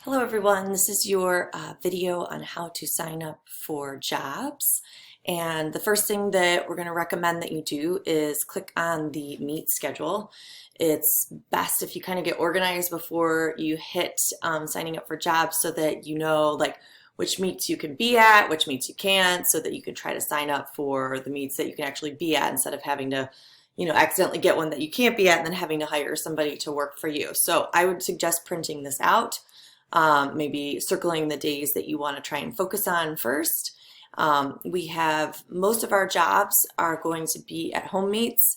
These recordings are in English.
Hello everyone, this is your video on how to sign up for jobs. And the first thing that we're going to recommend that you do is click on the meet schedule. It's best if you kind of get organized before you hit signing up for jobs so that you know which meets you can be at, which meets you can't, so that you can try to sign up for the meets that you can actually be at instead of having to accidentally get one that you can't be at and then having to hire somebody to work for you. So I would suggest printing this out. Maybe circling the days that you want to try and focus on first. We have most of our jobs are going to be at home meets,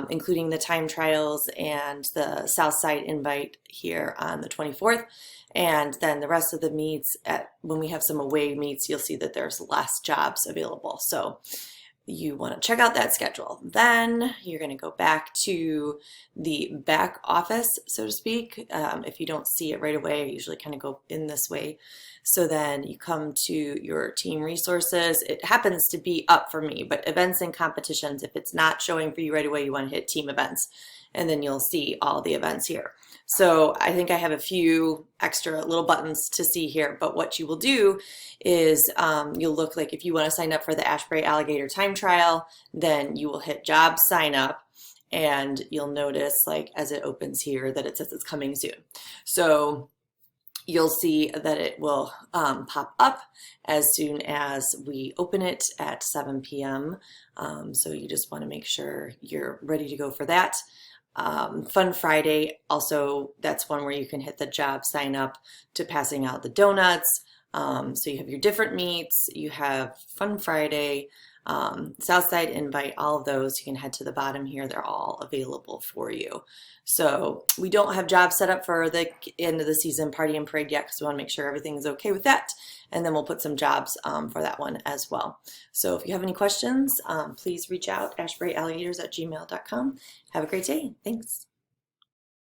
including the time trials and the Southside invite here on the 24th. And then the rest of the meets, when we have some away meets, you'll see that there's less jobs available. So you want to check out that schedule. Then you're going to go back to the back office, so to speak. If you don't see it right away, I usually kind of go in this way. So then you come to your team resources. It happens to be up for me, but events and competitions, if it's not showing for you right away, you want to hit team events, and then you'll see all the events here. So I think I have a few extra little buttons to see here, but what you will do is you'll look like if you want to sign up for the Ashbury Alligator time trial, then you will hit job sign up, and you'll notice as it opens here that it says it's coming soon. So you'll see that it will pop up as soon as we open it at 7 p.m. So you just want to make sure you're ready to go for that. Fun Friday, also that's one where you can hit the job sign up to passing out the donuts. So you have your different meets, you have Fun Friday, Southside invite, all of those. You can head to the bottom here, they're all available for you. So we don't have jobs set up for the end of the season party and parade yet because we want to make sure everything is okay with that, and then we'll put some jobs for that one as well. So if you have any questions, please reach out, ashburyalligators@gmail.com. Have a great day. Thanks.